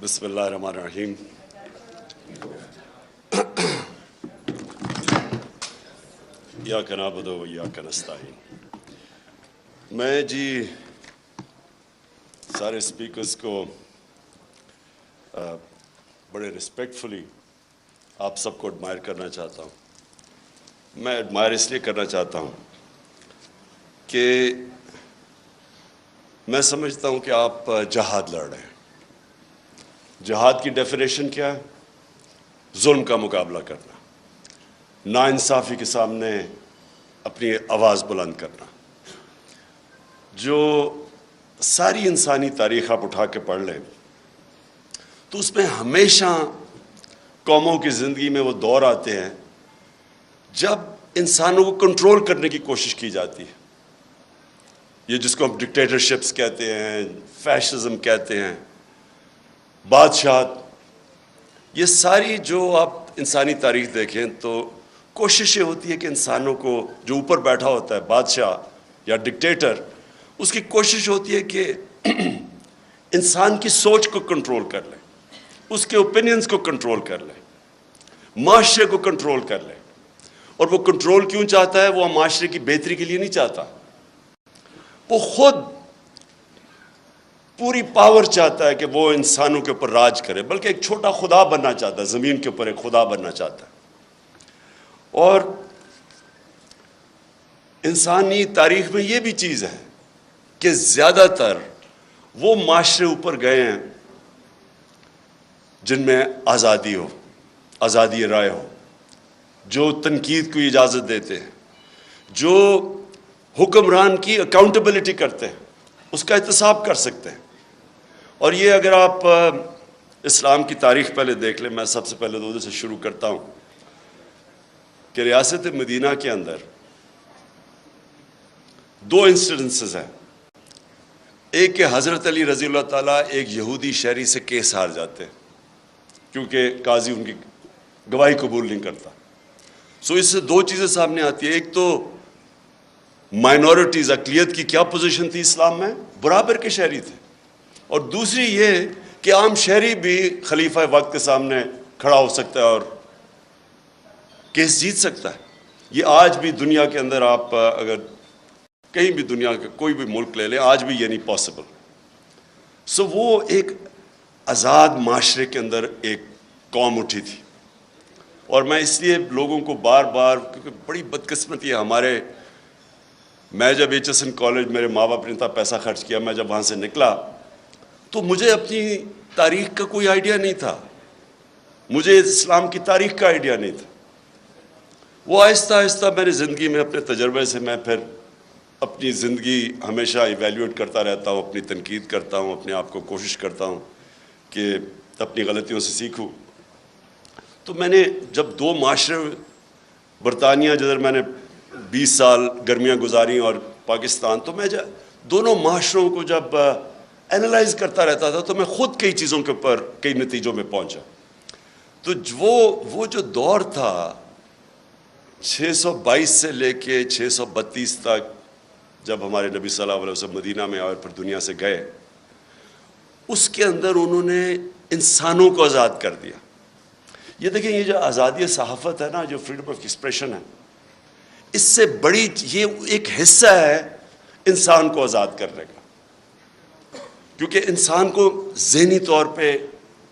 بسم اللہ الرحمن الرحیم۔ ایاک نعبد و ایاک نستعین۔ میں سارے اسپیکرز کو بڑے رسپیکٹفلی آپ سب کو ایڈمائر کرنا چاہتا ہوں۔ میں ایڈمائر اس لیے کرنا چاہتا ہوں کہ میں سمجھتا ہوں کہ آپ جہاد لڑ رہے ہیں۔ جہاد کی ڈیفینیشن کیا ہے؟ ظلم کا مقابلہ کرنا، ناانصافی کے سامنے اپنی آواز بلند کرنا۔ جو ساری انسانی تاریخ آپ اٹھا کے پڑھ لیں تو اس میں ہمیشہ قوموں کی زندگی میں وہ دور آتے ہیں جب انسانوں کو کنٹرول کرنے کی کوشش کی جاتی ہے۔ یہ جس کو ہم ڈکٹیٹرشپس کہتے ہیں، فیشزم کہتے ہیں، بادشاہت، یہ ساری جو آپ انسانی تاریخ دیکھیں تو کوشش یہ ہوتی ہے کہ انسانوں کو، جو اوپر بیٹھا ہوتا ہے بادشاہ یا ڈکٹیٹر، اس کی کوشش ہوتی ہے کہ انسان کی سوچ کو کنٹرول کر لے، اس کے اوپینینز کو کنٹرول کر لے، معاشرے کو کنٹرول کر لے۔ اور وہ کنٹرول کیوں چاہتا ہے؟ وہ معاشرے کی بہتری کے لیے نہیں چاہتا، وہ خود پوری پاور چاہتا ہے کہ وہ انسانوں کے اوپر راج کرے، بلکہ ایک چھوٹا خدا بننا چاہتا ہے، زمین کے اوپر ایک خدا بننا چاہتا ہے۔ اور انسانی تاریخ میں یہ بھی چیز ہے کہ زیادہ تر وہ معاشرے اوپر گئے ہیں جن میں آزادی ہو، آزادی رائے ہو، جو تنقید کو اجازت دیتے ہیں، جو حکمران کی اکاؤنٹیبلٹی کرتے ہیں، اس کا احتساب کر سکتے ہیں۔ اور یہ اگر آپ اسلام کی تاریخ پہلے دیکھ لیں، میں سب سے پہلے تو سے شروع کرتا ہوں کہ ریاست مدینہ کے اندر دو انسیڈنسز ہیں۔ ایک کہ حضرت علی رضی اللہ تعالیٰ ایک یہودی شہری سے کیس ہار جاتے ہیں کیونکہ قاضی ان کی گواہی قبول نہیں کرتا۔ سو اس سے دو چیزیں سامنے آتی ہیں۔ ایک تو مائنورٹیز، اقلیت کی کیا پوزیشن تھی اسلام میں؟ برابر کے شہری تھے۔ اور دوسری یہ کہ عام شہری بھی خلیفہ وقت کے سامنے کھڑا ہو سکتا ہے اور کیس جیت سکتا ہے۔ یہ آج بھی دنیا کے اندر، آپ اگر کہیں بھی دنیا کا کوئی بھی ملک لے لیں، آج بھی یہ نہیں پاسبل۔ سو وہ ایک آزاد معاشرے کے اندر ایک قوم اٹھی تھی۔ اور میں اس لیے لوگوں کو بار بار، کیونکہ بڑی بدقسمتی ہے میں جب HSN کالج، میرے ماں باپ نے اتنا پیسہ خرچ کیا، میں جب وہاں سے نکلا تو مجھے اپنی تاریخ کا کوئی آئیڈیا نہیں تھا، مجھے اسلام کی تاریخ کا آئیڈیا نہیں تھا۔ وہ آہستہ آہستہ میری زندگی میں اپنے تجربے سے میں پھر اپنی زندگی ہمیشہ ایویلیویٹ کرتا رہتا ہوں، اپنی تنقید کرتا ہوں، اپنے آپ کو کوشش کرتا ہوں کہ اپنی غلطیوں سے سیکھوں۔ تو میں نے جب دو معاشرے، برطانیہ جدھر میں نے 20 سال گرمیاں گزاری اور پاکستان، تو میں دونوں معاشروں کو جب اینالائز کرتا رہتا تھا تو میں خود کئی چیزوں کے اوپر کئی نتیجوں میں پہنچا۔ تو وہ جو دور تھا 622 سے لے کے 632 تک، جب ہمارے نبی صلی اللہ علیہ وسلم مدینہ میں آئے اور پھر دنیا سے گئے، اس کے اندر انہوں نے انسانوں کو آزاد کر دیا۔ یہ دیکھیں، یہ جو آزادی صحافت ہے نا، جو فریڈم آف ایکسپریشن ہے، اس سے بڑی یہ ایک حصہ ہے انسان کو آزاد کرنے کا۔ کیونکہ انسان کو ذہنی طور پہ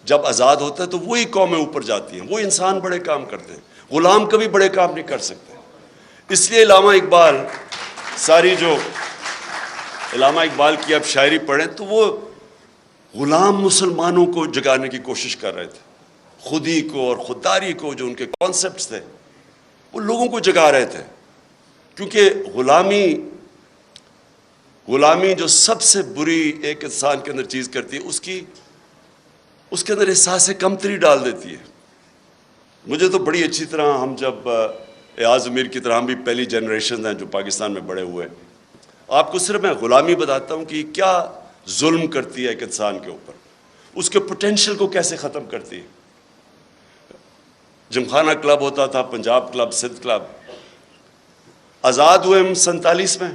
جب آزاد ہوتا ہے تو وہی قومیں اوپر جاتی ہیں، وہ انسان بڑے کام کرتے ہیں، غلام کبھی بڑے کام نہیں کر سکتے۔ اس لیے علامہ اقبال، جو علامہ اقبال کی آپ شاعری پڑھیں تو وہ غلام مسلمانوں کو جگانے کی کوشش کر رہے تھے، خودی کو اور خودداری کو، جو ان کے کانسیپٹس تھے، وہ لوگوں کو جگا رہے تھے۔ کیونکہ غلامی جو سب سے بری ایک انسان کے اندر چیز کرتی ہے، اس کے اندر احساس کمتری ڈال دیتی ہے۔ مجھے تو بڑی اچھی طرح، ہم جب ایاز امیر کی طرح، ہم بھی پہلی جنریشن ہیں جو پاکستان میں بڑے ہوئے، آپ کو صرف میں غلامی بتاتا ہوں کہ یہ کیا ظلم کرتی ہے ایک انسان کے اوپر، اس کے پوٹینشیل کو کیسے ختم کرتی ہے۔ جمخانہ کلب ہوتا تھا، پنجاب کلب، سندھ کلب، آزاد ہوئے ہم 47 میں،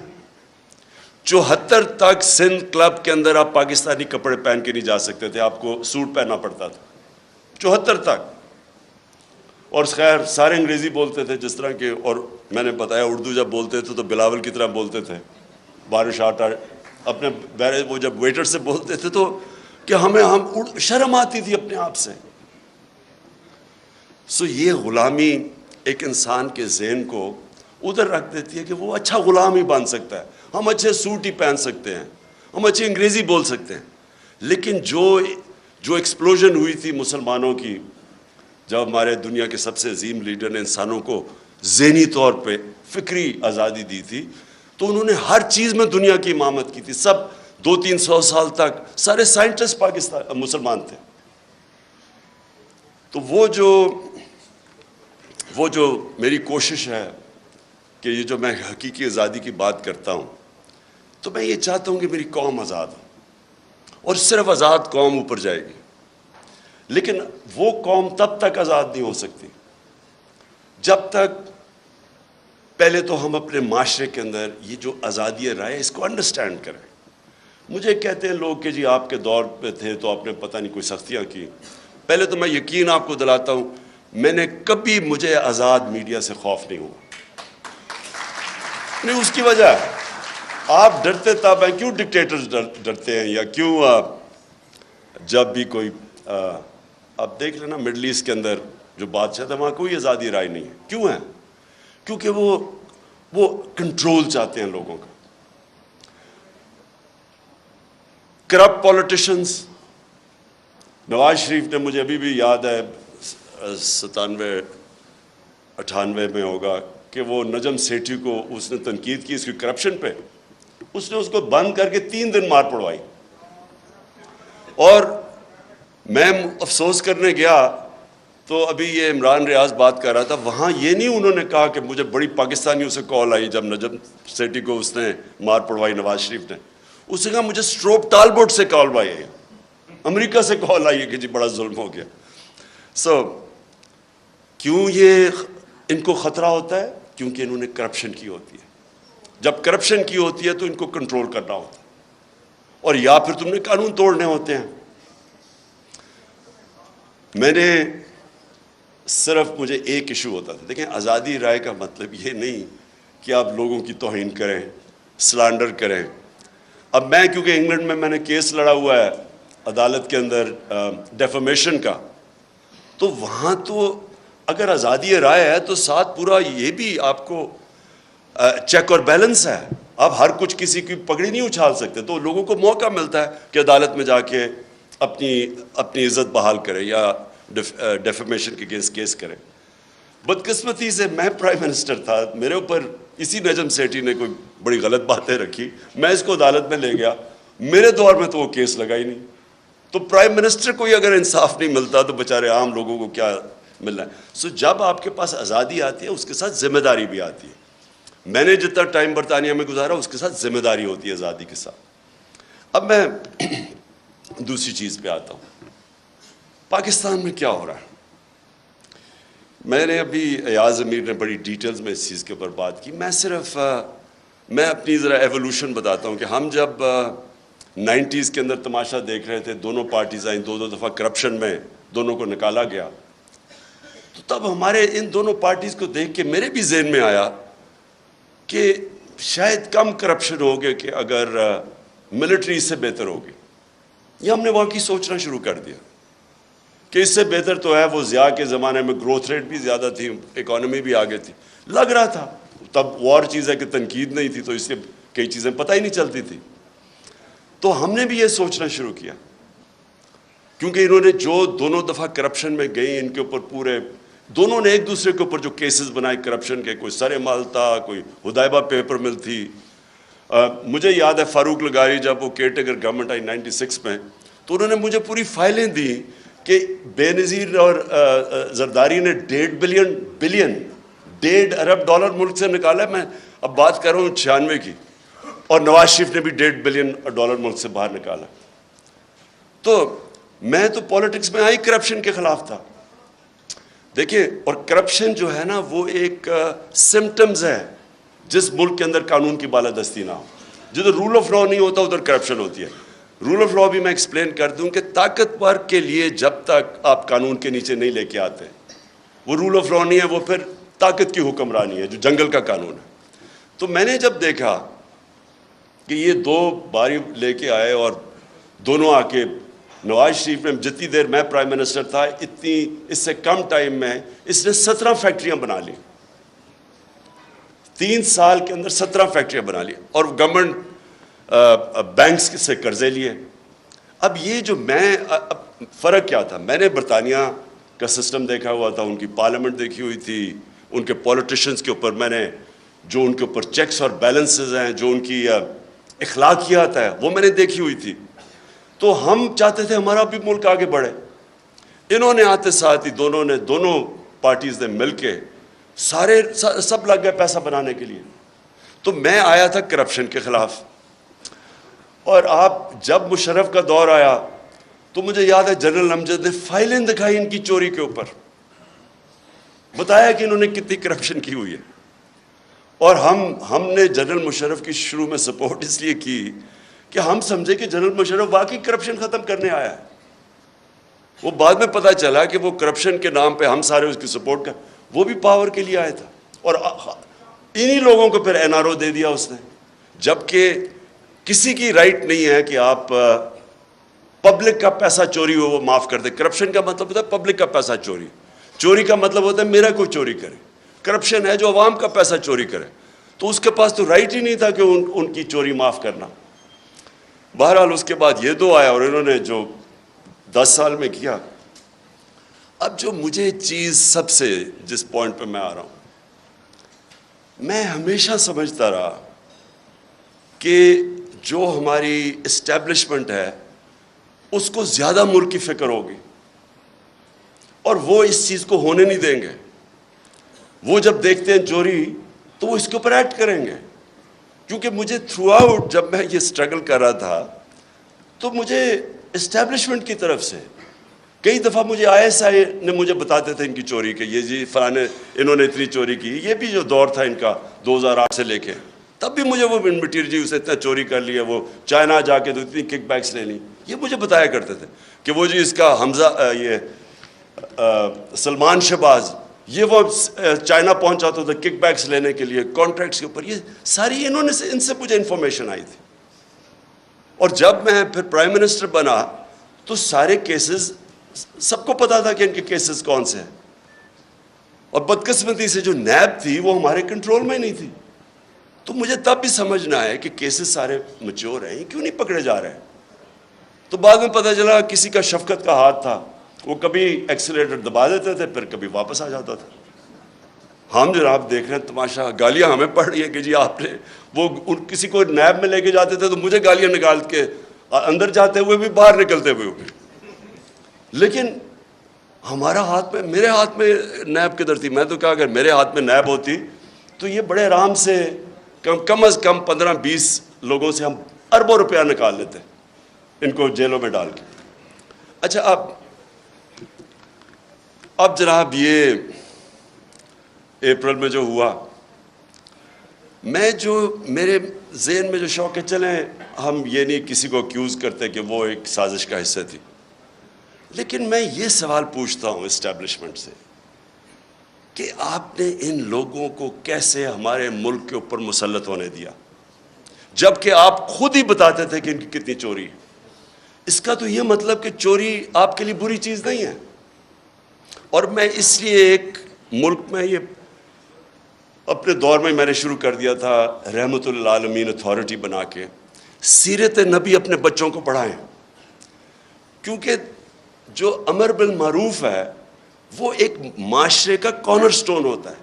74 تک سندھ کلب کے اندر آپ پاکستانی کپڑے پہن کے نہیں جا سکتے تھے, آپ کو سوٹ پہننا پڑتا تھا 74 تک. اور خیر سارے انگریزی بولتے تھے جس طرح کے, اور میں نے بتایا اردو جب بولتے تھے تو بلاول کی طرح بولتے تھے, بارش آٹا اپنے وہ جب ویٹر سے بولتے تھے تو کہ ہم شرم آتی تھی اپنے آپ سے. سو یہ غلامی ایک انسان کے ذہن کو ادھر رکھ دیتی ہے کہ وہ اچھا غلام ہی بن سکتا ہے, ہم اچھے سوٹ ہی پہن سکتے ہیں, ہم اچھی انگریزی بول سکتے ہیں. لیکن جو ایکسپلوژن ہوئی تھی مسلمانوں کی, جب ہمارے دنیا کے سب سے عظیم لیڈر نے انسانوں کو ذہنی طور پہ فکری آزادی دی تھی, تو انہوں نے ہر چیز میں دنیا کی امامت کی تھی. سب 200-300 سال تک سارے سائنٹسٹ مسلمان تھے. تو وہ جو میری کوشش ہے کہ یہ جو میں حقیقی آزادی کی بات کرتا ہوں, تو میں یہ چاہتا ہوں کہ میری قوم آزاد ہو, اور صرف آزاد قوم اوپر جائے گی. لیکن وہ قوم تب تک آزاد نہیں ہو سکتی جب تک پہلے تو ہم اپنے معاشرے کے اندر یہ جو آزادی رائے اس کو انڈرسٹینڈ کریں. مجھے کہتے ہیں لوگ کہ جی آپ کے دور پہ تھے تو آپ نے پتہ نہیں کوئی سختیاں کی. پہلے تو میں یقین آپ کو دلاتا ہوں, میں نے کبھی مجھے آزاد میڈیا سے خوف نہیں ہوا. نہیں, اس کی وجہ آپ ڈرتے تب ہیں, کیوں ڈکٹیٹرز ڈرتے ہیں, یا کیوں جب بھی کوئی آپ دیکھ لینا مڈل ایسٹ کے اندر جو بادشاہ تھا وہاں کوئی آزادی رائے نہیں ہے. کیوں ہے؟ کیونکہ وہ کنٹرول چاہتے ہیں لوگوں کا. کرپٹ پولیٹیشنز, نواز شریف نے, مجھے ابھی بھی یاد ہے 97-98 میں ہوگا کہ وہ نجم سیٹھی کو اس نے تنقید کی اس کی کرپشن پہ, اس نے اس کو بند کر کے 3 دن مار پڑوائی. اور میں افسوس کرنے گیا تو ابھی یہ عمران ریاض بات کر رہا تھا, وہاں یہ نہیں انہوں نے کہا کہ مجھے بڑی پاکستانیوں سے کال آئی جب نجم سیٹھی کو اس نے مار پڑوائی نواز شریف نے. اس نے کہا مجھے اسٹروپ ٹالبوٹ سے کال آئی ہے, امریکہ سے کال آئی ہے کہ جی بڑا ظلم ہو گیا. کیوں یہ ان کو خطرہ ہوتا ہے؟ کیونکہ انہوں نے کرپشن کی ہوتی ہے. جب کرپشن کی ہوتی ہے تو ان کو کنٹرول کرنا ہوتا ہے, اور یا پھر تم نے قانون توڑنے ہوتے ہیں. میں نے صرف مجھے ایک ایشو ہوتا تھا. دیکھیں, آزادی رائے کا مطلب یہ نہیں کہ آپ لوگوں کی توہین کریں, سلانڈر کریں. اب میں کیونکہ انگلینڈ میں نے کیس لڑا ہوا ہے عدالت کے اندر ڈیفیمیشن کا, تو وہاں تو اگر آزادی رائے ہے تو ساتھ پورا یہ بھی آپ کو چیک اور بیلنس ہے. آپ ہر کچھ کسی کی پگڑی نہیں اچھال سکتے, تو لوگوں کو موقع ملتا ہے کہ عدالت میں جا کے اپنی عزت بحال کرے یا ڈیفیمیشن کے کیس کرے. بدقسمتی سے میں پرائم منسٹر تھا, میرے اوپر اسی نجم سیٹھی نے کوئی بڑی غلط باتیں رکھی, میں اس کو عدالت میں لے گیا. میرے دور میں تو وہ کیس لگا ہی نہیں. تو پرائم منسٹر کو ہی اگر انصاف نہیں ملتا تو بیچارے عام لوگوں کو کیا ملنا ہے. جب آپ کے پاس آزادی آتی ہے اس کے ساتھ ذمہ داری بھی آتی ہے. میں نے جتنا ٹائم برطانیہ میں گزارا اس کے ساتھ ذمہ داری ہوتی ہے آزادی کے ساتھ. اب میں دوسری چیز پہ آتا ہوں, پاکستان میں کیا ہو رہا ہے. میں نے ابھی ایاز امیر نے بڑی ڈیٹیلز میں اس چیز کے اوپر بات کی. میں اپنی ذرا ایوولوشن بتاتا ہوں کہ ہم جب 90s کے اندر تماشا دیکھ رہے تھے, دونوں پارٹیز آئیں, 2 دفعہ کرپشن میں دونوں کو نکالا گیا, تو تب ہمارے ان دونوں پارٹیز کو دیکھ کے میرے بھی ذہن میں آیا کہ شاید کم کرپشن ہوگی کہ اگر ملٹری اس سے بہتر ہوگی. یہ ہم نے واقعی سوچنا شروع کر دیا کہ اس سے بہتر تو ہے. وہ ضیاء کے زمانے میں گروتھ ریٹ بھی زیادہ تھی, اکانومی بھی آگے تھی, لگ رہا تھا. تب وہ اور چیز ہے کہ تنقید نہیں تھی, تو اس سے کئی چیزیں پتہ ہی نہیں چلتی تھی. تو ہم نے بھی یہ سوچنا شروع کیا, کیونکہ انہوں نے جو دونوں دفعہ کرپشن میں گئی, ان کے اوپر دونوں نے ایک دوسرے کے اوپر جو کیسز بنائے کرپشن کے, کوئی سر مال تھا, کوئی ہدایبہ پیپر مل تھی. مجھے یاد ہے فاروق لغاری جب وہ کیئر ٹیکر گورنمنٹ آئی 96 میں, تو انہوں نے مجھے پوری فائلیں دی کہ بے نظیر اور زرداری نے $1.5 ارب ملک سے نکالا. میں اب بات کر رہا ہوں 96 کی, اور نواز شریف نے بھی $1.5 بلین ملک سے باہر نکالا. تو میں تو پالیٹکس میں آئی کرپشن کے خلاف تھا. دیکھیں, اور کرپشن جو ہے نا وہ ایک سمٹمز ہے جس ملک کے اندر قانون کی بالادستی نہ ہو. جدھر رول آف لا نہیں ہوتا ادھر کرپشن ہوتی ہے. رول آف لا بھی میں ایکسپلین کر دوں کہ طاقتور کے لیے جب تک آپ قانون کے نیچے نہیں لے کے آتے وہ رول آف لا نہیں ہے, وہ پھر طاقت کی حکمرانی ہے جو جنگل کا قانون ہے. تو میں نے جب دیکھا کہ یہ دو باری لے کے آئے اور دونوں آ کے نواز شریف نے جتنی دیر میں پرائم منسٹر تھا اتنی اس سے کم ٹائم میں اس نے 17 فیکٹریاں بنا لی, 3 سال کے اندر 17 فیکٹریاں بنا لی اور گورنمنٹ بینکس سے قرضے لیے. اب یہ جو میں فرق کیا تھا, میں نے برطانیہ کا سسٹم دیکھا ہوا تھا, ان کی پارلیمنٹ دیکھی ہوئی تھی, ان کے پولیٹیشنز کے اوپر میں نے جو ان کے اوپر چیکس اور بیلنسز ہیں, جو ان کی اخلاقیات ہے وہ میں نے دیکھی ہوئی تھی. تو ہم چاہتے تھے ہمارا بھی ملک آگے بڑھے. انہوں نے آتے ساتھ ہی دونوں پارٹیز نے مل کے سب لگ گئے پیسہ بنانے کے لیے. تو میں آیا تھا کرپشن کے خلاف, اور آپ جب مشرف کا دور آیا تو مجھے یاد ہے جنرل امجد نے فائلیں دکھائی ان کی چوری کے اوپر, بتایا کہ انہوں نے کتنی کرپشن کی ہوئی ہے. اور ہم نے جنرل مشرف کی شروع میں سپورٹ اس لیے کی کہ ہم سمجھے کہ جنرل مشرف واقعی کرپشن ختم کرنے آیا ہے. وہ بعد میں پتہ چلا کہ وہ کرپشن کے نام پہ ہم سارے اس کی سپورٹ وہ بھی پاور کے لیے آیا تھا, اور انہی لوگوں کو پھر این آر او دے دیا اس نے, جبکہ کسی کی رائٹ نہیں ہے کہ آپ پبلک کا پیسہ چوری ہو وہ معاف کر دے. کرپشن کا مطلب ہوتا ہے پبلک کا پیسہ چوری کا مطلب ہوتا ہے میرا کوئی چوری کرے. کرپشن ہے جو عوام کا پیسہ چوری کرے, تو اس کے پاس تو رائٹ ہی نہیں تھا کہ ان کی چوری معاف کرنا. بہرحال اس کے بعد یہ دو آیا اور انہوں نے جو 10 سال میں کیا. اب جو مجھے چیز سب سے جس پوائنٹ پہ میں آ رہا ہوں, میں ہمیشہ سمجھتا رہا کہ جو ہماری اسٹیبلشمنٹ ہے اس کو زیادہ ملک کی فکر ہوگی اور وہ اس چیز کو ہونے نہیں دیں گے. وہ جب دیکھتے ہیں چوری تو وہ اس کے اوپر ایکٹ کریں گے. کیونکہ مجھے تھرو آؤٹ جب میں یہ سٹرگل کر رہا تھا تو مجھے اسٹیبلشمنٹ کی طرف سے کئی دفعہ مجھے آئی ایس آئی نے مجھے بتاتے تھے ان کی چوری کے, یہ جی فلانے انہوں نے اتنی چوری کی. یہ بھی جو دور تھا ان کا 2008 سے لے کے, تب بھی مجھے وہ مٹیریل جی اسے اتنا چوری کر لیا, وہ چائنا جا کے تو اتنی کک بیکس لے لی. یہ مجھے بتایا کرتے تھے کہ وہ جی اس کا حمزہ یہ سلمان شہباز یہ وہ چائنا پہنچا تو کک بیکس لینے کے لیے کانٹریکٹس کے اوپر. یہ ساری انہوں نے ان سے مجھے انفارمیشن آئی تھی. اور جب میں پھر پرائم منسٹر بنا تو سارے کیسز سب کو پتا تھا کہ ان کے کیسز کون سے ہیں, اور بدقسمتی سے جو نیب تھی وہ ہمارے کنٹرول میں ہی نہیں تھی. تو مجھے تب بھی سمجھنا ہے کہ کیسز سارے میچور ہیں, کیوں نہیں پکڑے جا رہے ہیں. تو بعد میں پتہ چلا کسی کا شفقت کا ہاتھ تھا, وہ کبھی ایکسیلیٹر دبا دیتے تھے پھر کبھی واپس آ جاتا تھا. ہم جناب دیکھ رہے ہیں تماشا, گالیاں ہمیں پڑ رہی ہیں کہ جی آپ نے وہ کسی کو نیب میں لے کے جاتے تھے تو مجھے گالیاں نکال کے اندر جاتے ہوئے بھی باہر نکلتے ہوئے بھی. لیکن ہمارا ہاتھ میں, میرے ہاتھ میں نیب کدھر تھی. میں تو کہا اگر میرے ہاتھ میں نیب ہوتی تو یہ بڑے آرام سے کم از کم 15-20 لوگوں سے ہم اربوں روپیہ نکال لیتے ان کو جیلوں میں ڈال کے. اچھا اب جناب یہ اپریل میں جو ہوا, میں جو میرے ذہن میں جو شوق ہے, چلیں ہم یہ نہیں کسی کو اکیوز کرتے کہ وہ ایک سازش کا حصہ تھی, لیکن میں یہ سوال پوچھتا ہوں اسٹیبلشمنٹ سے کہ آپ نے ان لوگوں کو کیسے ہمارے ملک کے اوپر مسلط ہونے دیا جبکہ آپ خود ہی بتاتے تھے کہ ان کی کتنی چوری ہے. اس کا تو یہ مطلب کہ چوری آپ کے لیے بری چیز نہیں ہے. اور میں اس لیے ایک ملک میں یہ اپنے دور میں نے شروع کر دیا تھا رحمت للعالمین اتھارٹی بنا کے سیرت نبی اپنے بچوں کو پڑھائیں, کیونکہ جو امر بالمعروف ہے وہ ایک معاشرے کا کارنر سٹون ہوتا ہے.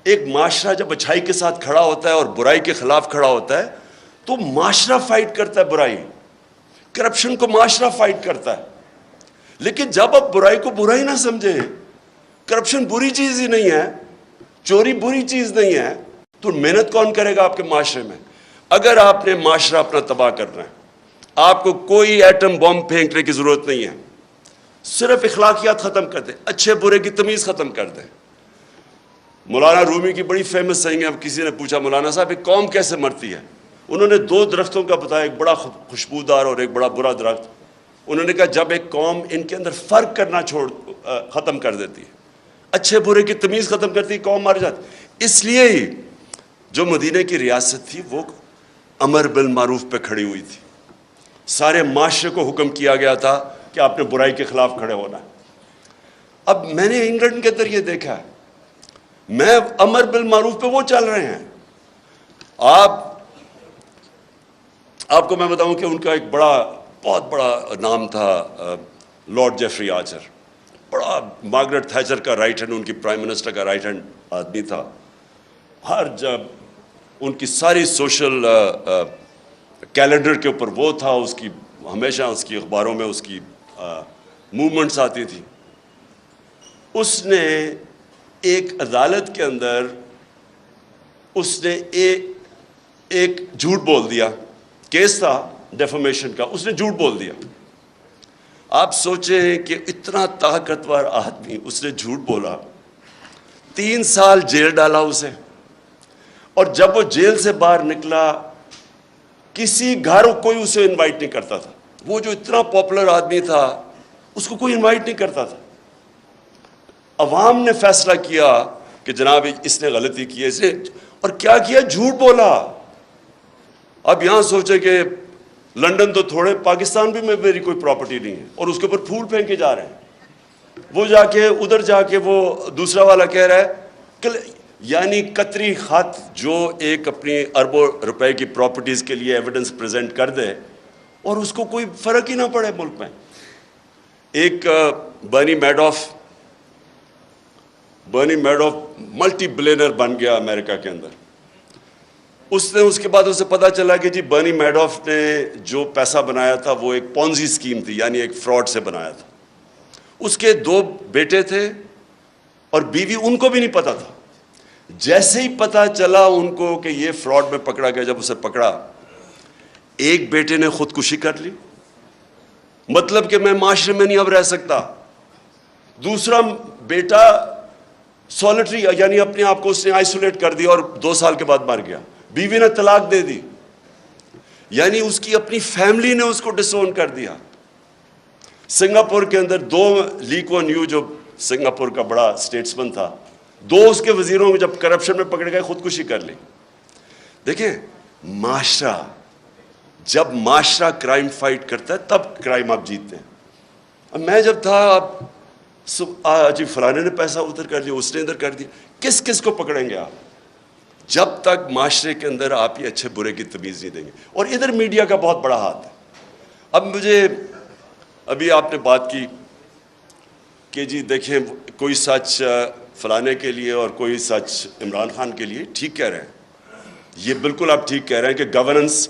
ایک معاشرہ جب اچھائی کے ساتھ کھڑا ہوتا ہے اور برائی کے خلاف کھڑا ہوتا ہے تو معاشرہ فائٹ کرتا ہے برائی, کرپشن کو معاشرہ فائٹ کرتا ہے. لیکن جب آپ برائی کو برائی نہ سمجھیں, کرپشن بری چیز ہی نہیں ہے, چوری بری چیز نہیں ہے, تو محنت کون کرے گا آپ کے معاشرے میں؟ اگر آپ نے معاشرہ اپنا تباہ کرنا ہے, آپ کو کوئی ایٹم بم پھینکنے کی ضرورت نہیں ہے, صرف اخلاقیات ختم کر دیں, اچھے برے کی تمیز ختم کر دیں. مولانا رومی کی بڑی فیمس سینگ ہے, اب کسی نے پوچھا مولانا صاحب ایک قوم کیسے مرتی ہے, انہوں نے 2 درختوں کا بتایا, ایک بڑا خوشبودار اور ایک بڑا برا درخت. انہوں نے کہا جب ایک قوم ان کے اندر فرق کرنا ختم کر دیتی ہے, اچھے برے کی تمیز ختم کرتی ہے, قوم مر جاتی. اس لیے ہی جو مدینہ کی ریاست تھی وہ امر بالمعروف پہ کھڑی ہوئی تھی. سارے معاشرے کو حکم کیا گیا تھا کہ آپ نے برائی کے خلاف کھڑے ہونا ہے. اب میں نے انگلینڈ کے اندر یہ دیکھا ہے, میں امر بالمعروف پہ وہ چل رہے ہیں. آپ کو میں بتاؤں کہ ان کا ایک بہت بڑا نام تھا لارڈ جیفری آرچر. بڑا مارگریٹ تھیچر کا رائٹ ہینڈ, ان کی پرائم منسٹر کا رائٹ ہینڈ آدمی تھا. ہر جب ان کی ساری سوشل کیلنڈر کے اوپر وہ تھا, اس کی ہمیشہ اس کی اخباروں میں اس کی موومنٹس آتی تھی. اس نے ایک عدالت کے اندر اس نے ایک جھوٹ بول دیا. کیس تھا ڈیفامیشن کا, اس نے جھوٹ بول دیا. آپ سوچیں کہ اتنا طاقتور آدمی, اس نے جھوٹ بولا, 3 سال جیل ڈالا اسے. اور جب وہ جیل سے باہر نکلا, کسی گھر کوئی اسے انوائٹ نہیں کرتا تھا. وہ جو اتنا پاپولر آدمی تھا اس کو کوئی انوائٹ نہیں کرتا تھا. عوام نے فیصلہ کیا کہ جناب اس نے غلطی کی ہے, اس نے اور کیا کیا, جھوٹ بولا. اب یہاں سوچے کہ لنڈن تو تھوڑے, پاکستان بھی میں میری کوئی پراپرٹی نہیں ہے, اور اس کے اوپر پھول پھینکے جا رہے ہیں. وہ جا کے ادھر جا کے وہ دوسرا والا کہہ رہا ہے کہ یعنی قطری خط جو ایک اپنی اربوں روپے کی پراپرٹیز کے لیے ایویڈنس پریزنٹ کر دے اور اس کو کوئی فرق ہی نہ پڑے ملک میں. ایک برنی میڈوف ملٹی بلینر بن گیا امریکہ کے اندر. اس کے بعد اسے پتا چلا کہ جی برنی میڈوف نے جو پیسہ بنایا تھا وہ ایک پونزی سکیم تھی, یعنی ایک فراڈ سے بنایا تھا. اس کے 2 بیٹے تھے اور بیوی, ان کو بھی نہیں پتا تھا. جیسے ہی پتا چلا ان کو کہ یہ فراڈ میں پکڑا گیا, جب اسے پکڑا, ایک بیٹے نے خودکشی کر لی, مطلب کہ میں معاشرے میں نہیں اب رہ سکتا. دوسرا بیٹا سولٹری, یعنی اپنے آپ کو اس نے آئسولیٹ کر دیا اور 2 سال کے بعد مر گیا. بیوی نے طلاق دے دی, یعنی اس کی اپنی فیملی نے اس کو ڈسون کر دیا. سنگاپور کے اندر 2 لی کوان یو جو سنگاپور کا بڑا اسٹیٹسمن تھا, 2 اس کے وزیروں کو جب کرپشن میں پکڑ گئے خودکشی کر لی. دیکھیں معاشرہ, جب معاشرہ کرائم فائٹ کرتا ہے تب کرائم آپ جیتتے ہیں. اب میں جب تھا, جی فلانے نے پیسہ ادھر کر دیا, اس نے ادھر کر دیا, کس کو پکڑیں گے آپ جب تک معاشرے کے اندر آپ یہ اچھے برے کی تمیز نہیں دیں گے. اور ادھر میڈیا کا بہت بڑا ہاتھ ہے. اب ابھی آپ نے بات کی کہ جی دیکھیں کوئی سچ فلانے کے لیے اور کوئی سچ عمران خان کے لیے, ٹھیک کہہ رہے ہیں, یہ بالکل آپ ٹھیک کہہ رہے ہیں کہ گورننس,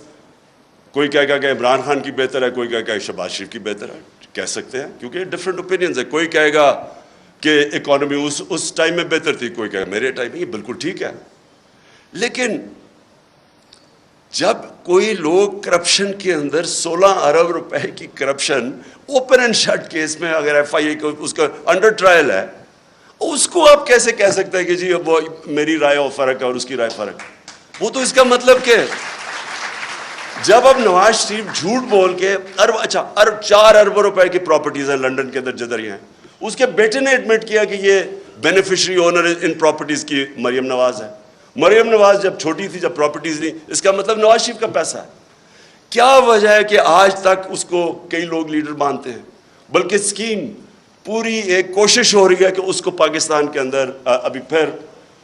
کوئی کہے گا کہ عمران خان کی بہتر ہے, کوئی کہے گا کہ شہباز شریف کی بہتر ہے, کہہ سکتے ہیں کیونکہ ڈفرینٹ اوپینینز ہے. کوئی کہے گا کہ اکانومی اس ٹائم میں بہتر تھی, کوئی کہے گا میرے ٹائم میں, یہ بالکل ٹھیک ہے. لیکن جب کوئی لوگ کرپشن کے اندر 16 ارب روپے کی corruption open and shut case میں, اگر ایف آئی اے اس کا انڈر ٹرائل ہے, اس کو آپ کیسے کہہ سکتے ہیں کہ جی وہ میری رائے اور فرق ہے اور اس کی رائے فرق ہے. وہ تو اس کا مطلب کہ جب اب نواز شریف جھوٹ بول کے 4 ارب روپے کی پراپرٹیز ہیں لنڈن کے اندر جدھر ہی ہیں, اس کے بیٹے نے ایڈمٹ کیا کہ یہ بینیفیشری اونر ان پراپرٹیز کی مریم نواز ہے. مریم نواز جب چھوٹی تھی, جب پراپرٹیز نہیں, اس کا مطلب نواز شریف کا پیسہ ہے. کیا وجہ ہے کہ آج تک اس کو کئی لوگ لیڈر مانتے ہیں, بلکہ اسکیم پوری ایک کوشش ہو رہی ہے کہ اس کو پاکستان کے اندر ابھی پھر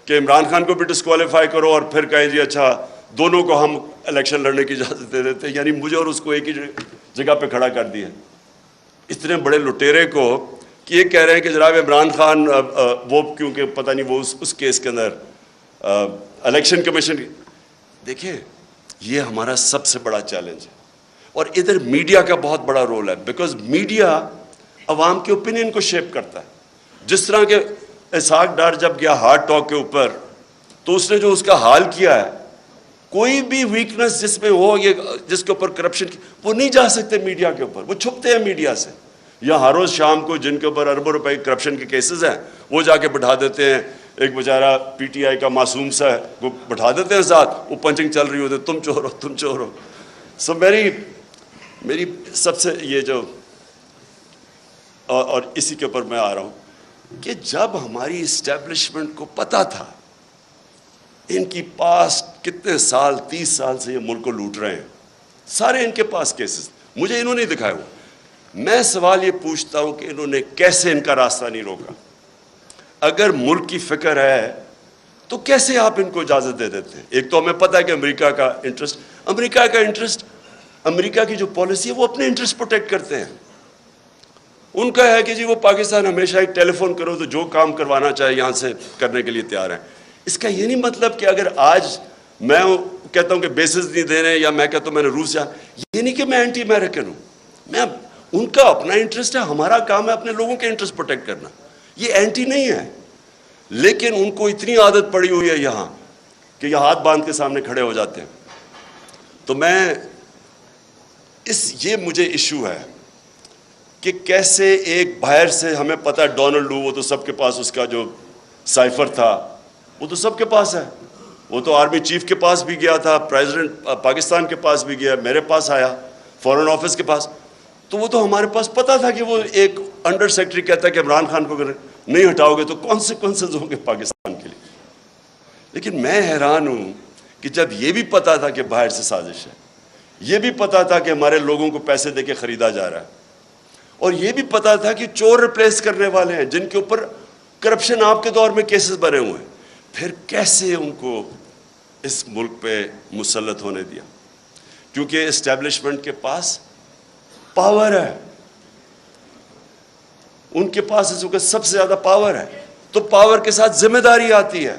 کہ عمران خان کو بھی ڈسکوالیفائی کرو اور پھر کہیں جی اچھا دونوں کو ہم الیکشن لڑنے کی اجازت دے دیتے ہیں, یعنی مجھے اور اس کو ایک ہی جگہ پہ کھڑا کر دیا. اتنے بڑے لٹیرے کو کہ یہ کہہ رہے ہیں کہ جناب عمران خان وہ کیونکہ پتہ نہیں وہ اس کیس کے اندر الیکشن کمیشن. دیکھیں یہ ہمارا سب سے بڑا چیلنج ہے, اور ادھر میڈیا کا بہت بڑا رول ہے, بیکاز میڈیا عوام کے اوپینین کو شیپ کرتا ہے. جس طرح کہ اسحاق ڈار جب گیا ہارٹ ٹاک کے اوپر, تو اس نے جو اس کا حال کیا ہے, کوئی بھی ویکنس جس میں ہو, یہ جس کے اوپر کرپشن کی, وہ نہیں جا سکتے میڈیا کے اوپر, وہ چھپتے ہیں میڈیا سے. یا ہر روز شام کو جن کے اوپر اربوں روپے کرپشن کے کیسز ہیں وہ جا کے بٹھا دیتے ہیں ایک بیچارہ پی ٹی آئی کا معصوم سا ہے وہ بٹھا دیتے ہیں ساتھ, وہ پنچنگ چل رہی ہوتی ہے, تم چور ہو تم چور ہو. سو میری سب سے یہ جو اور اسی کے اوپر میں آ رہا ہوں کہ جب ہماری اسٹیبلشمنٹ کو پتہ تھا ان کی پاس کتنے سال 30 سال سے یہ ملک کو لوٹ رہے ہیں, سارے ان کے پاس کیسز, مجھے انہوں نے دکھایا ہوا, میں سوال یہ پوچھتا ہوں کہ انہوں نے کیسے ان کا راستہ نہیں روکا؟ اگر ملک کی فکر ہے تو کیسے آپ ان کو اجازت دے دیتے ہیں؟ ایک تو ہمیں پتہ ہے کہ امریکہ کا انٹرسٹ, امریکہ کی جو پالیسی ہے وہ اپنے انٹرسٹ پروٹیکٹ کرتے ہیں. ان کا ہے کہ جی وہ پاکستان ہمیشہ ایک ٹیلی فون کرو تو جو کام کروانا چاہے یہاں سے کرنے کے لیے تیار ہیں. اس کا یہ نہیں مطلب کہ اگر آج میں کہتا ہوں کہ بیسز نہیں دے رہے, یا میں کہتا ہوں میں نے روس جا, یہ نہیں کہ میں اینٹی امریکن ہوں. میں ان کا اپنا انٹرسٹ ہے, ہمارا کام ہے اپنے لوگوں کے انٹرسٹ پروٹیکٹ کرنا, یہ اینٹی نہیں ہے. لیکن ان کو اتنی عادت پڑی ہوئی ہے یہاں کہ یہ ہاتھ باندھ کے سامنے کھڑے ہو جاتے ہیں. تو یہ مجھے ایشو ہے کہ کیسے ایک باہر سے, ہمیں پتہ ہے ڈونلڈ لو, وہ تو سب کے پاس اس کا جو سائفر تھا وہ تو سب کے پاس ہے, وہ تو آرمی چیف کے پاس بھی گیا تھا, پریزیڈنٹ پاکستان کے پاس بھی گیا, میرے پاس آیا, فورن آفس کے پاس, تو وہ تو ہمارے پاس پتہ تھا کہ وہ ایک انڈر سیکرٹری کہتا ہے کہ عمران خان کو اگر نہیں ہٹاؤ گے تو کانسیکوینسز ہوں گے پاکستان کے لیے. لیکن میں حیران ہوں کہ جب یہ بھی پتہ تھا کہ باہر سے سازش ہے, یہ بھی پتہ تھا کہ ہمارے لوگوں کو پیسے دے کے خریدا جا رہا ہے, اور یہ بھی پتہ تھا کہ چور ریپلیس کرنے والے ہیں جن کے اوپر کرپشن آپ کے دور میں کیسز بنے ہوئے ہیں, پھر کیسے ان کو اس ملک پہ مسلط ہونے دیا؟ کیونکہ اسٹیبلشمنٹ کے پاس پاور ہے, ان کے پاس اس وقت سب سے زیادہ پاور ہے, تو پاور کے ساتھ ذمہ داری آتی ہے.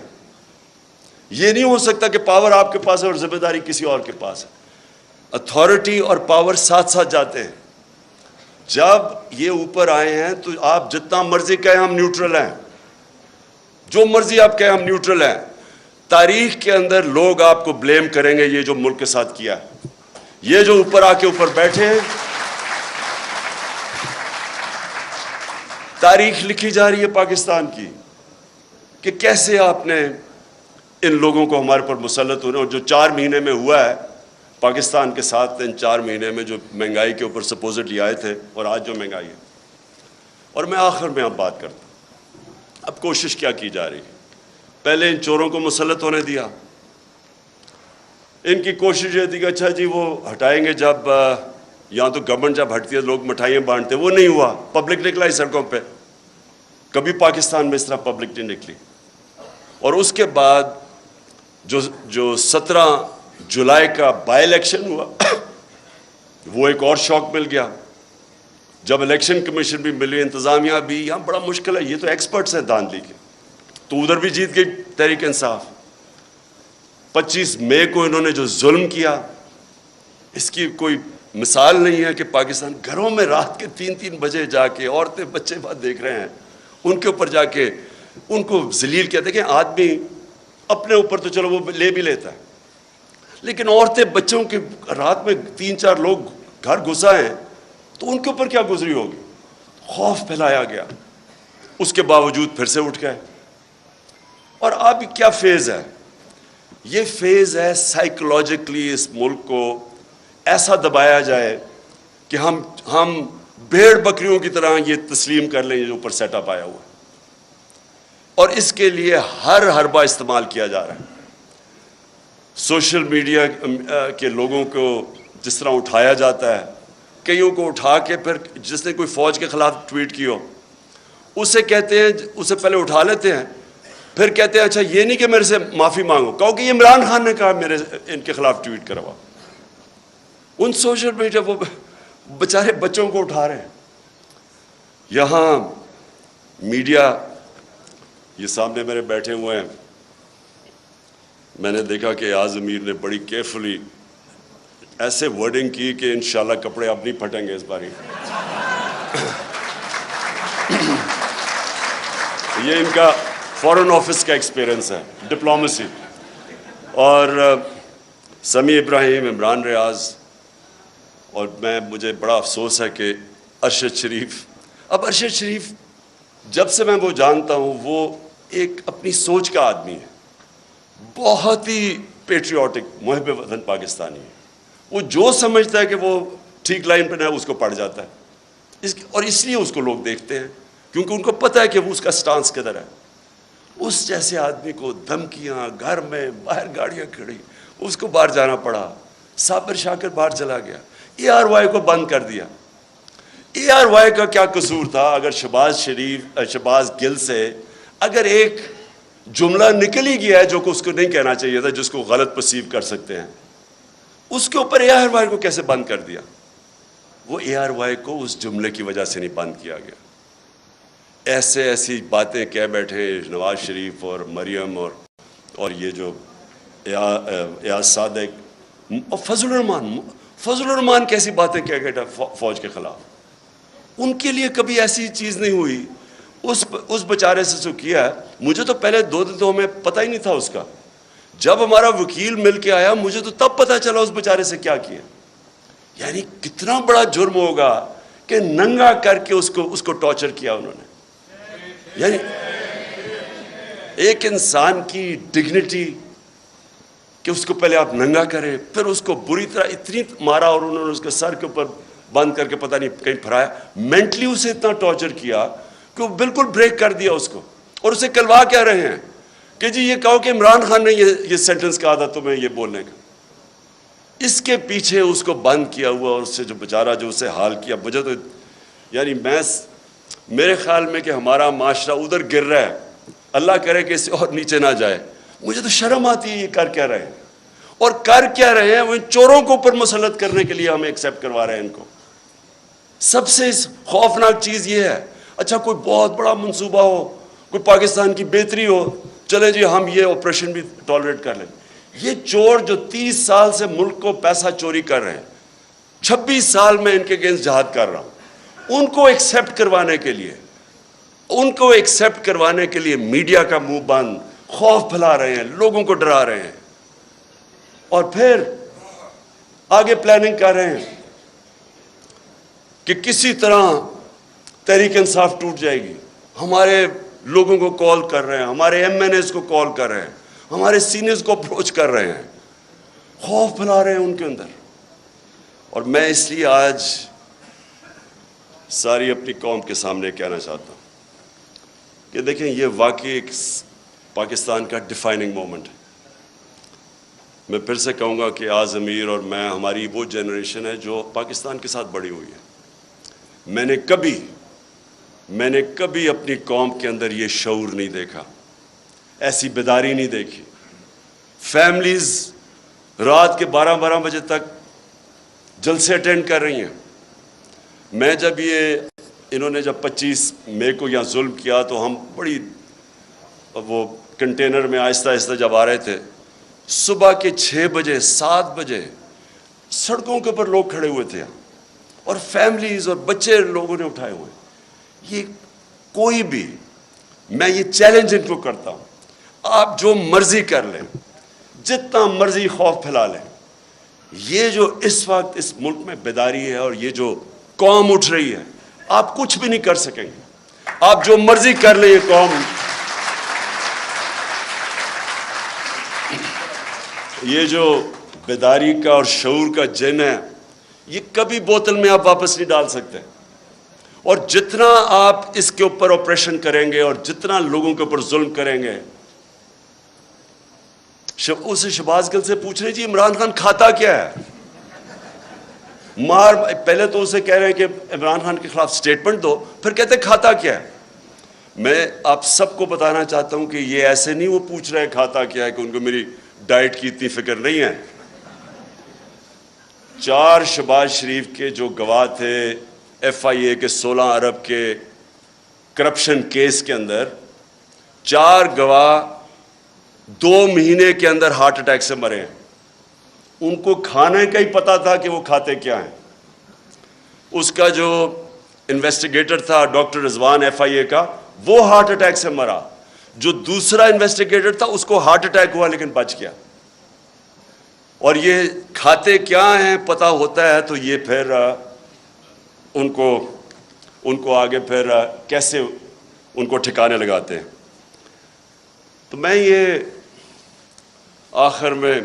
یہ نہیں ہو سکتا کہ پاور آپ کے پاس ہے اور ذمہ داری کسی اور کے پاس ہے. اتھارٹی اور پاور ساتھ ساتھ جاتے ہیں. جب یہ اوپر آئے ہیں تو آپ جتنا مرضی کہیں ہم نیوٹرل ہیں, جو مرضی آپ کہیں ہم نیوٹرل ہیں, تاریخ کے اندر لوگ آپ کو بلیم کریں گے یہ جو ملک کے ساتھ کیا ہے. یہ جو اوپر آ کے اوپر بیٹھے ہیں, تاریخ لکھی جا رہی ہے پاکستان کی کہ کیسے آپ نے ان لوگوں کو ہمارے پر مسلط ہونے, اور جو 4 مہینے میں ہوا ہے پاکستان کے ساتھ, ان 4 مہینے میں جو مہنگائی کے اوپر سپوزٹلی آئے تھے, اور آج جو مہنگائی ہے. اور میں آخر میں اب بات کرتا ہوں, اب کوشش کیا کی جا رہی ہے؟ پہلے ان چوروں کو مسلط ہونے دیا, ان کی کوشش یہ تھی کہ اچھا جی وہ ہٹائیں گے, جب یہاں تو گورنمنٹ جب ہٹتی ہے لوگ مٹھائیاں بانٹتے, وہ نہیں ہوا, پبلک نکلا ہی سڑکوں پہ, کبھی پاکستان میں اس طرح پبلک نہیں نکلی. اور اس کے بعد جو 17 جولائی کا بائی الیکشن ہوا وہ ایک اور شوق مل گیا, جب الیکشن کمیشن بھی ملی, انتظامیہ بھی, یہاں بڑا مشکل ہے, یہ تو ایکسپرٹس ہیں دھاندلی کے, تو ادھر بھی جیت گئی تحریک انصاف. 25 مئی کو انہوں نے جو ظلم کیا, اس کی کوئی مثال نہیں ہے کہ پاکستان گھروں میں رات کے 3 بجے جا کے عورتیں بچے بات دیکھ رہے ہیں, ان کے اوپر جا کے ان کو ذلیل کیا. دیکھیں آدمی اپنے اوپر تو چلو وہ لے بھی لیتا ہے, لیکن عورتیں بچوں کے رات میں 3-4 لوگ گھر گھسا ہیں تو ان کے اوپر کیا گزری ہوگی؟ خوف پھیلایا گیا, اس کے باوجود پھر سے اٹھ گئے. اور اب کیا فیز ہے؟ یہ فیز ہے سائیکولوجیکلی اس ملک کو ایسا دبایا جائے کہ ہم بھیڑ بکریوں کی طرح یہ تسلیم کر لیں جو اوپر سیٹ اپ آیا ہوا ہے. اور اس کے لیے ہر حربہ استعمال کیا جا رہا ہے. سوشل میڈیا کے لوگوں کو جس طرح اٹھایا جاتا ہے, کئیوں کو اٹھا کے پھر جس نے کوئی فوج کے خلاف ٹویٹ کی ہو اسے کہتے ہیں, اسے پہلے اٹھا لیتے ہیں, پھر کہتے ہیں اچھا یہ نہیں کہ میرے سے معافی مانگو, کہو کہ یہ عمران خان نے کہا میرے ان کے خلاف ٹویٹ کروا. ان سوشل میڈیا وہ بیچارے بچوں کو اٹھا رہے ہیں. یہاں میڈیا یہ سامنے میرے بیٹھے ہوئے ہیں, میں نے دیکھا کہ ایاز امیر نے بڑی کیئرفلی ایسے ورڈنگ کی کہ انشاءاللہ کپڑے اب نہیں پھٹیں گے اس باری. یہ ان کا فورن آفس کا ایکسپیرئنس ہے, ڈپلومیسی. اور سمیع ابراہیم, عمران ریاض, اور مجھے بڑا افسوس ہے کہ ارشد شریف. اب ارشد شریف جب سے میں وہ جانتا ہوں وہ ایک اپنی سوچ کا آدمی ہے, بہت ہی پیٹریوٹک, محب وطن پاکستانی ہے. وہ جو سمجھتا ہے کہ وہ ٹھیک لائن پہ نہ ہے اس کو پڑ جاتا ہے, اور اس لیے اس کو لوگ دیکھتے ہیں کیونکہ ان کو پتہ ہے کہ وہ اس کا سٹانس کدھر ہے. اس جیسے آدمی کو دھمکیاں, گھر میں باہر گاڑیاں کھڑی, اس کو باہر جانا پڑا. صابر شاکر باہر چلا گیا, ARY کو بند کر دیا. ARY کا کیا قصور تھا؟ اگر شہباز گل سے اگر ایک جملہ نکل ہی گیا ہے جو کہ اس کو نہیں کہنا چاہیے تھا, جس کو غلط پرسیو کر سکتے ہیں, اس کے اوپر ARY کو کیسے بند کر دیا؟ وہ ARY کو اس جملے کی وجہ سے نہیں بند کیا گیا. ایسی باتیں کہہ بیٹھے نواز شریف اور مریم اور یہ جو ایاز صادق اور فضل الرحمان کیسی باتیں کہہ گئے فوج کے خلاف. ان کے لیے کبھی ایسی چیز نہیں ہوئی. اس بیچارے سے جو کیا ہے, مجھے تو پہلے 2 دن تو ہمیں پتہ ہی نہیں تھا اس کا. جب ہمارا وکیل مل کے آیا مجھے تو تب پتہ چلا اس بیچارے سے کیا کیا. یعنی کتنا بڑا جرم ہوگا کہ ننگا کر کے اس کو ٹارچر کیا انہوں نے. یعنی ایک انسان کی ڈگنیٹی کہ اس کو پہلے آپ ننگا کریں, پھر اس کو بری طرح اتنی مارا اور انہوں نے اس کے سر کے اوپر بند کر کے پتہ نہیں کہیں پھرایا. مینٹلی اسے اتنا ٹارچر کیا کہ وہ بالکل بریک کر دیا اس کو. اور اسے کلوا کہہ رہے ہیں کہ جی یہ کہو کہ عمران خان نے یہ سینٹنس کہا تھا تمہیں یہ بولنے کا. اس کے پیچھے اس کو بند کیا ہوا, اور اس سے جو بیچارہ جو اسے حال کیا, مجھے تو یعنی میرے خیال میں کہ ہمارا معاشرہ ادھر گر رہا ہے, اللہ کرے کہ اس سے اور نیچے نہ جائے. مجھے تو شرم آتی ہے یہ کر کیا رہے ہیں, اور کر کیا رہے ہیں وہ ان چوروں کو اوپر مسلط کرنے کے لیے ہمیں ایکسیپٹ کروا رہے ہیں ان کو. سب سے خوفناک چیز یہ ہے, اچھا کوئی بہت بڑا منصوبہ ہو, کوئی پاکستان کی بہتری ہو, چلے جی ہم یہ آپریشن بھی ٹالریٹ کر لیں. یہ چور جو 30 سال سے ملک کو پیسہ چوری کر رہے ہیں, 26 سال میں ان کے اگینسٹ جہاد کر رہا ہوں, ان کو ایکسیپٹ کروانے کے لیے میڈیا کا منہ بند, خوف پھیلا رہے ہیں, لوگوں کو ڈرا رہے ہیں, اور پھر آگے پلاننگ کر رہے ہیں کہ کسی طرح تحریک انصاف ٹوٹ جائے گی. ہمارے لوگوں کو کال کر رہے ہیں, ہمارے MNAs کو کال کر رہے ہیں, ہمارے سینئرز کو اپروچ کر رہے ہیں, خوف پھیلا رہے ہیں ان کے اندر. اور میں اس لیے آج ساری اپنی قوم کے سامنے کہنا چاہتا ہوں کہ دیکھیں یہ واقعی ایک پاکستان کا ڈیفائننگ مومنٹ ہے. میں پھر سے کہوں گا کہ آز امیر اور میں, ہماری وہ جنریشن ہے جو پاکستان کے ساتھ بڑی ہوئی ہے. میں نے کبھی اپنی قوم کے اندر یہ شعور نہیں دیکھا, ایسی بیداری نہیں دیکھی. فیملیز رات کے 12 بجے تک جلسے اٹینڈ کر رہی ہیں. میں جب انہوں نے جب 25 مئی کو یہاں ظلم کیا تو ہم بڑی وہ کنٹینر میں آہستہ آہستہ جب آ رہے تھے, صبح کے 6 بجے 7 بجے سڑکوں کے اوپر لوگ کھڑے ہوئے تھے, اور فیملیز اور بچے لوگوں نے اٹھائے ہوئے. یہ کوئی بھی, میں یہ چیلنج ان کو کرتا ہوں, آپ جو مرضی کر لیں, جتنا مرضی خوف پھیلا لیں, یہ جو اس وقت اس ملک میں بیداری ہے اور یہ جو قوم اٹھ رہی ہے, آپ کچھ بھی نہیں کر سکیں گے. آپ جو مرضی کر لیں, یہ قوم, یہ جو بیداری کا اور شعور کا جن ہے, یہ کبھی بوتل میں آپ واپس نہیں ڈال سکتے. اور جتنا آپ اس کے اوپر آپریشن کریں گے اور جتنا لوگوں کے اوپر ظلم کریں گے, اسے شہباز گل سے پوچھ رہے جی عمران خان کھاتا کیا ہے, پہلے تو اسے کہہ رہے ہیں کہ عمران خان کے خلاف سٹیٹمنٹ دو, پھر کہتے کھاتا کیا ہے. میں آپ سب کو بتانا چاہتا ہوں کہ یہ ایسے نہیں وہ پوچھ رہے کھاتا کیا ہے کہ ان کو میری ڈائٹ کی اتنی فکر نہیں ہے. 4 شہباز شریف کے جو گواہ تھے FIA کے 16 ارب کے کرپشن کیس کے اندر, 4 گواہ 2 مہینے کے اندر ہارٹ اٹیک سے مرے ہیں. ان کو کھانے کا ہی پتا تھا کہ وہ کھاتے کیا ہیں. اس کا جو انویسٹیگیٹر تھا ڈاکٹر رضوان FIA کا, وہ ہارٹ اٹیک سے مرا. جو دوسرا انویسٹیگیٹر تھا اس کو ہارٹ اٹیک ہوا لیکن بچ گیا. اور یہ کھاتے کیا ہیں پتہ ہوتا ہے تو یہ پھر ان کو آگے پھر کیسے ان کو ٹھکانے لگاتے ہیں. تو میں یہ آخر میں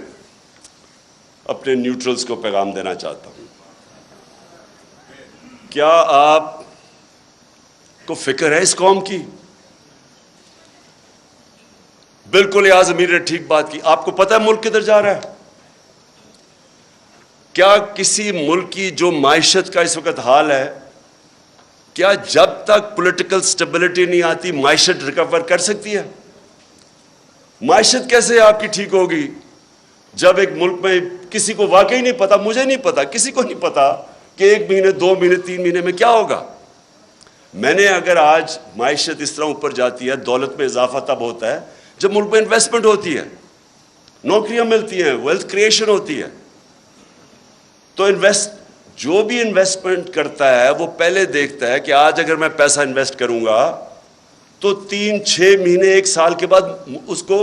اپنے نیوٹرلز کو پیغام دینا چاہتا ہوں. کیا آپ کو فکر ہے اس قوم کی؟ بالکل یاز امیر نے ٹھیک بات کی. آپ کو پتہ ہے ملک کدھر جا رہا ہے؟ کیا کسی ملک کی جو معیشت کا اس وقت حال ہے، کیا جب تک پولیٹیکل سٹیبلٹی نہیں آتی معیشت ریکور کر سکتی ہے؟ معیشت کیسے آپ کی ٹھیک ہوگی جب ایک ملک میں کسی کو واقعی نہیں پتا، مجھے نہیں پتا، کسی کو نہیں پتا کہ 1 مہینے 2 مہینے 3 مہینے میں کیا ہوگا. میں نے اگر آج معیشت اس طرح اوپر جاتی ہے، دولت میں اضافہ تب ہوتا ہے جب ملک میں انویسٹمنٹ ہوتی ہے، نوکریاں ملتی ہیں، ویلتھ کریشن ہوتی ہے. تو جو بھی انویسٹمنٹ کرتا ہے وہ پہلے دیکھتا ہے کہ آج اگر میں پیسہ انویسٹ کروں گا تو 3-6 مہینے 1 سال کے بعد اس کو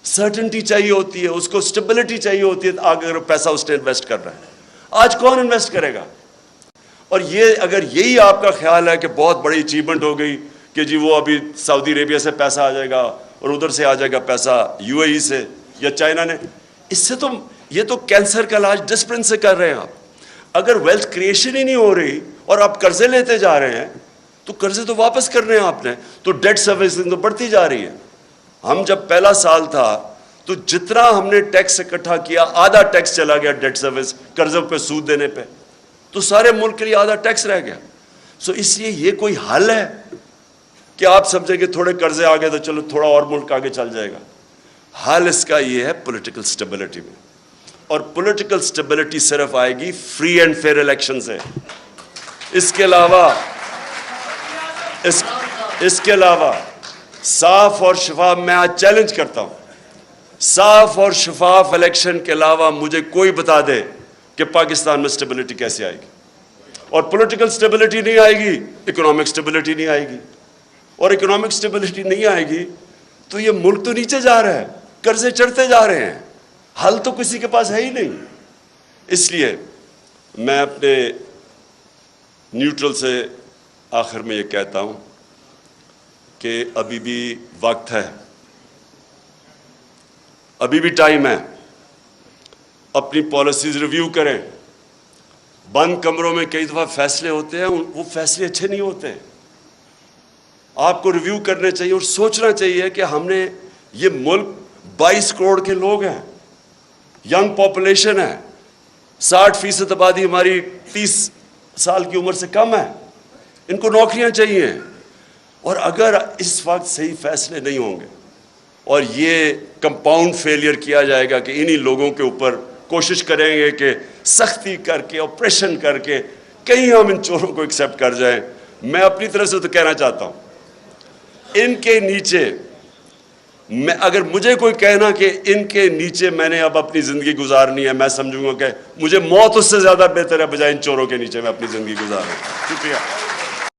سرٹنٹی چاہیے ہوتی ہے، اس کو سٹیبلٹی چاہیے ہوتی ہے اگر پیسہ اس نے انویسٹ کر رہا ہے. آج کون انویسٹ کرے گا؟ اور یہ اگر یہی آپ کا خیال ہے کہ بہت بڑی اچیومنٹ ہو گئی کہ جی وہ ابھی سعودی عربیہ سے پیسہ آ جائے گا اور ادھر سے آ جائے گا پیسہ UAE سے یا چائنا نے، اس سے تو یہ تو کینسر کا علاج ڈسپلن سے کر رہے ہیں آپ. اگر ویلتھ کریشن ہی نہیں ہو رہی اور آپ قرضے لیتے جا رہے ہیں تو قرضے تو واپس کرنے ہیں آپ نے، تو ڈیٹ سروسنگ تو بڑھتی جا رہی ہے. ہم جب پہلا سال تھا تو جتنا ہم نے ٹیکس اکٹھا کیا آدھا ٹیکس چلا گیا ڈیٹ سروس، قرضوں پہ سود دینے پہ، تو سارے ملک کے لیے آدھا ٹیکس رہ گیا. سو اس لیے یہ کوئی حل ہے کہ آپ سمجھیں کہ تھوڑے قرضے آ گئے تو چلو تھوڑا اور ملک آگے چل جائے گا؟ حل اس کا یہ ہے پولیٹیکل سٹیبلٹی میں، اور پولیٹیکل سٹیبلٹی صرف آئے گی فری اینڈ فیئر الیکشن سے. اس کے علاوہ صاف اور شفاف، میں آج چیلنج کرتا ہوں، صاف اور شفاف الیکشن کے علاوہ مجھے کوئی بتا دے کہ پاکستان میں سٹیبلٹی کیسے آئے گی. اور پولیٹیکل سٹیبلٹی نہیں آئے گی، اکنامک سٹیبلٹی نہیں آئے گی، اور اکنامک سٹیبلٹی نہیں آئے گی تو یہ ملک تو نیچے جا رہا ہے، قرضے چڑھتے جا رہے ہیں، حل تو کسی کے پاس ہے ہی نہیں. اس لیے میں اپنے نیوٹرل سے آخر میں یہ کہتا ہوں کہ ابھی بھی وقت ہے، ابھی بھی ٹائم ہے، اپنی پالیسیز ریویو کریں. بند کمروں میں کئی دفعہ فیصلے ہوتے ہیں، وہ فیصلے اچھے نہیں ہوتے. آپ کو ریویو کرنے چاہیے اور سوچنا چاہیے کہ ہم نے یہ ملک 22 کروڑ کے لوگ ہیں، ینگ پاپولیشن ہے، 60% آبادی ہماری 30 سال کی عمر سے کم ہے، ان کو نوکریاں چاہیے. اور اگر اس وقت صحیح فیصلے نہیں ہوں گے اور یہ کمپاؤنڈ فیلئر کیا جائے گا کہ انہی لوگوں کے اوپر کوشش کریں گے کہ سختی کر کے آپریشن کر کے کہیں ہم ان چوروں کو ایکسیپٹ کر جائیں. میں اپنی طرف سے تو کہنا چاہتا ہوں ان کے نیچے، میں اگر مجھے کوئی کہنا کہ ان کے نیچے میں نے اب اپنی زندگی گزارنی ہے، میں سمجھوں گا کہ مجھے موت اس سے زیادہ بہتر ہے بجائے ان چوروں کے نیچے میں اپنی زندگی گزاروں. شکریہ.